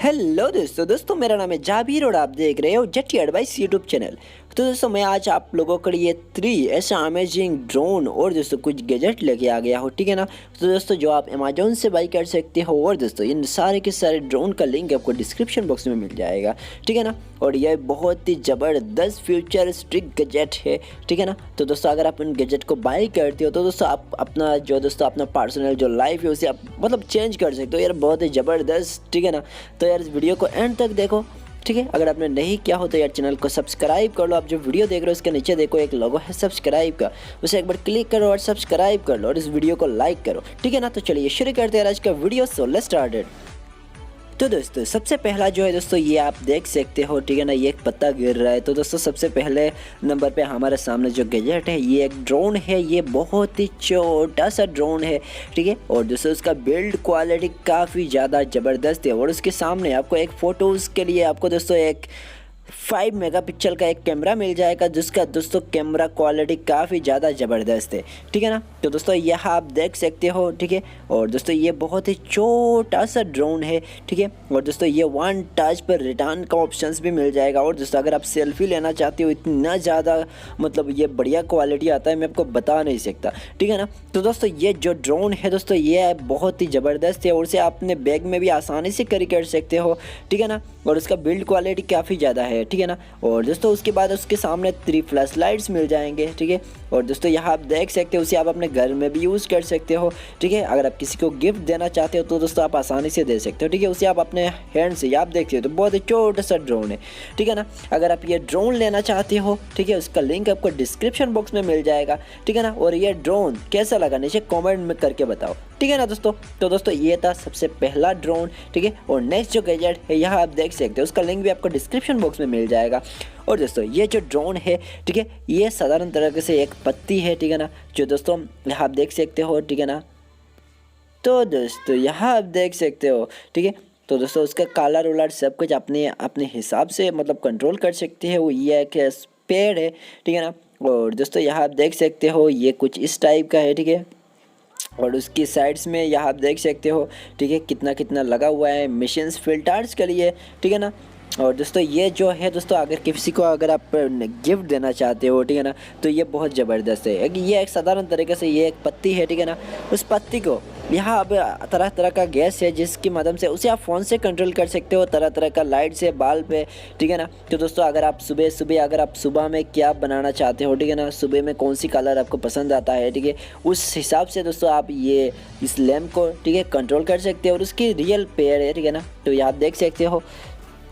Hello दोस्तों मेरा नाम है जाबीर और आप देख रहे हो जटी एडवाइस यूट्यूब चैनल। तो दोस्तों मैं आज आप लोगों के लिए 3 ऐसा अमेजिंग ड्रोन और दोस्तों कुछ गैजेट लेके आ गया हो, ठीक है ना। तो दोस्तों जो आप अमेजोन से बाई कर सकते हो और दोस्तों इन सारे के सारे ड्रोन का लिंक आपको डिस्क्रिप्शन बॉक्स में मिल जाएगा, ठीक है ना। और यह बहुत ही ज़बरदस्त फ्यूचरिस्टिक गैजेट है, ठीक है ना। तो दोस्तों अगर आप इन गैजेट को बाई करते हो तो दोस्तों आप अपना पर्सनल जो लाइफ है उसे आप मतलब चेंज कर सकते हो यार, बहुत ही ज़बरदस्त, ठीक है ना। तो यार इस वीडियो को एंड तक देखो, ठीक है। अगर आपने नहीं किया हो तो यार चैनल को सब्सक्राइब कर लो। आप जो वीडियो देख रहे हो उसके नीचे देखो एक लोगो है सब्सक्राइब का, उसे एक बार क्लिक करो और सब्सक्राइब कर लो और इस वीडियो को लाइक करो, ठीक है ना। तो चलिए शुरू करते हैं आज का वीडियो। So let's started. तो दोस्तों सबसे पहला जो है दोस्तों ये आप देख सकते हो, ठीक है ना, ये एक पत्ता गिर रहा है। तो दोस्तों सबसे पहले नंबर पे हमारे सामने जो गैजेट है ये एक ड्रोन है। ये बहुत ही छोटा सा ड्रोन है, ठीक है। और दोस्तों उसका बिल्ड क्वालिटी काफ़ी ज़्यादा ज़बरदस्त है। और उसके सामने आपको एक फ़ोटोज़ के लिए आपको दोस्तों एक 5 मेगापिक्सल का एक कैमरा मिल जाएगा, जिसका दोस्तों कैमरा क्वालिटी काफ़ी ज़्यादा ज़बरदस्त है, ठीक है ना। तो दोस्तों यह आप देख सकते हो, ठीक है। और दोस्तों ये बहुत ही छोटा सा ड्रोन है, ठीक है। और दोस्तों ये 1 टच पर रिटर्न का ऑप्शंस भी मिल जाएगा। और दोस्तों अगर आप सेल्फी लेना चाहते हो, इतना ज़्यादा मतलब ये बढ़िया क्वालिटी आता है, मैं आपको बता नहीं सकता, ठीक है ना। तो दोस्तों ये जो ड्रोन है दोस्तों ये बहुत ही ज़बरदस्त है और उसे आप अपने बैग में भी आसानी से कैरी कर सकते हो, ठीक है ना। और उसका बिल्ड क्वालिटी काफ़ी ज़्यादा है, ठीक है ना। और दोस्तों उसके बाद उसके सामने 3 फ्लैश लाइट्स मिल जाएंगे, ठीक है। और दोस्तों यहाँ आप देख सकते हो उसे आप अपने घर में भी यूज़ कर सकते हो, ठीक है। अगर आप किसी को गिफ्ट देना चाहते हो तो दोस्तों आप आसानी से दे सकते हो, ठीक है। उसे आप अपने हैंड से आप देखते हो तो बहुत ही छोटा सा ड्रोन है, ठीक है ना। अगर आप ये ड्रोन लेना चाहते हो, ठीक है, उसका लिंक आपको डिस्क्रिप्शन बॉक्स में मिल जाएगा, ठीक है ना। और ये ड्रोन कैसा लगा नीचे कॉमेंट में करके बताओ, ठीक है ना दोस्तों। तो दोस्तों ये था सबसे पहला ड्रोन, ठीक है। और नेक्स्ट जो गैजेट है यहाँ आप देख सकते हो उसका लिंक भी आपको डिस्क्रिप्शन बॉक्स में मिल जाएगा। और दोस्तों ये जो ड्रोन है, ठीक है, ये साधारण तरीके से एक पत्ती है, ठीक है ना, जो दोस्तों यहाँ आप देख सकते हो, ठीक है ना। तो दोस्तों यहाँ आप देख सकते हो, ठीक है। तो दोस्तों उसका कलर वलर सब कुछ अपने अपने हिसाब से मतलब कंट्रोल कर सकते हैं। वो ये एक पेड़ है, ठीक है ना। और दोस्तों यहाँ आप देख सकते हो ये कुछ इस टाइप का है, ठीक है। और उसकी साइड्स में यहाँ आप देख सकते हो, ठीक है, कितना कितना लगा हुआ है मिशंस फिल्टर्स के लिए, ठीक है ना। और दोस्तों ये जो है दोस्तों अगर किसी को अगर आप गिफ्ट देना चाहते हो, ठीक है ना, तो ये बहुत ज़बरदस्त है। ये एक साधारण तरीके से ये एक पत्ती है, ठीक है ना। उस पत्ती को यहाँ अब तरह तरह का गैस है जिसकी मदद से उसे आप फ़ोन से कंट्रोल कर सकते हो, तरह तरह का लाइट से बाल पे, ठीक है ना। तो दोस्तों अगर आप सुबह में क्या बनाना चाहते हो, ठीक है ना, सुबह में कौन सी कलर आपको पसंद आता है, ठीक है, उस हिसाब से दोस्तों आप ये इस लैम्प को, ठीक है, कंट्रोल कर सकते हो। और उसकी रियल पेयर है, ठीक है ना। तो ये आप देख सकते हो,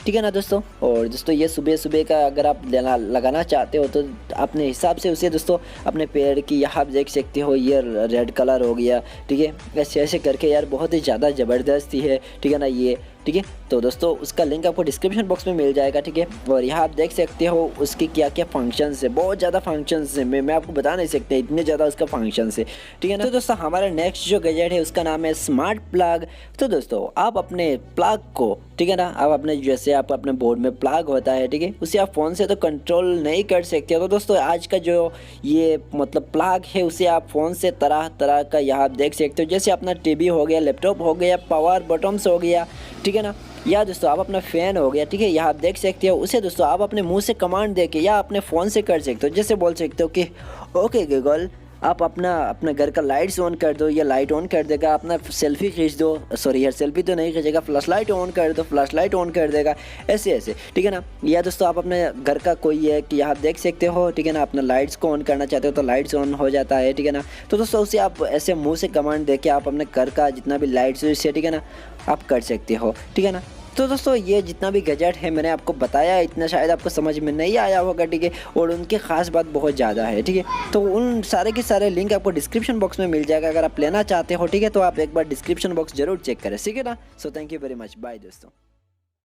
ठीक है ना दोस्तों। और दोस्तों ये सुबह का अगर आप लगाना चाहते हो तो अपने हिसाब से उसे दोस्तों अपने पेड़ की यहाँ आप देख सकते हो ये रेड कलर हो गया, ठीक है। ऐसे ऐसे करके यार बहुत ही ज़्यादा ज़बरदस्त ही है, ठीक है ना ये, ठीक है। तो दोस्तों उसका लिंक आपको डिस्क्रिप्शन बॉक्स में मिल जाएगा, ठीक है। और यहाँ आप देख सकते हो उसकी क्या क्या फंक्शंस है, बहुत ज़्यादा फंक्शंस है, मैं आपको बता नहीं सकते इतने ज़्यादा उसका फंक्शंस है, ठीक है ना। तो दोस्तों हमारा नेक्स्ट जो गैजेट है उसका नाम है स्मार्ट प्लग। तो दोस्तों आप अपने प्लग को, ठीक है ना, आप अपने जैसे आप अपने बोर्ड में प्लग होता है, ठीक है, उसे आप फ़ोन से तो कंट्रोल नहीं कर सकते। तो दोस्तों आज का जो ये मतलब प्लग है उसे आप फ़ोन से तरह तरह का यहाँ आप देख सकते हो, जैसे अपना टीवी हो गया, लैपटॉप हो गया, पावर बटन्स हो गया, ठीक है ना, या दोस्तों आप अपना फ़ैन हो गया, ठीक है, यहाँ आप देख सकते हो उसे दोस्तों आप अपने मुंह से कमांड दे के या अपने फ़ोन से कर सकते हो। जैसे बोल सकते हो कि ओके गूगल आप अपना घर का लाइट्स ऑन कर दो, ये लाइट ऑन कर देगा। अपना सेल्फी खींच दो, सॉरी यार सेल्फी तो नहीं खींचेगा, फ्लैश लाइट ऑन कर दो, फ्लैश लाइट ऑन कर देगा, ऐसे ऐसे, ठीक है ना। या दोस्तों आप अपने घर का कोई है कि यहाँ देख सकते हो, ठीक है ना, अपना लाइट्स को ऑन करना चाहते हो तो लाइट्स ऑन हो जाता है, ठीक है ना। तो दोस्तों उसे आप ऐसे मुँह से कमांड दे के आप अपने घर का जितना भी लाइट्स है, ठीक है ना, आप कर सकते हो, ठीक है ना। तो दोस्तों ये जितना भी गैजेट है मैंने आपको बताया, इतना शायद आपको समझ में नहीं आया होगा, ठीक है। और उनकी ख़ास बात बहुत ज़्यादा है, ठीक है। तो उन सारे के सारे लिंक आपको डिस्क्रिप्शन बॉक्स में मिल जाएगा अगर आप लेना चाहते हो, ठीक है। तो आप एक बार डिस्क्रिप्शन बॉक्स जरूर चेक करें, ठीक है ना। So thank you very much, bye दोस्तों।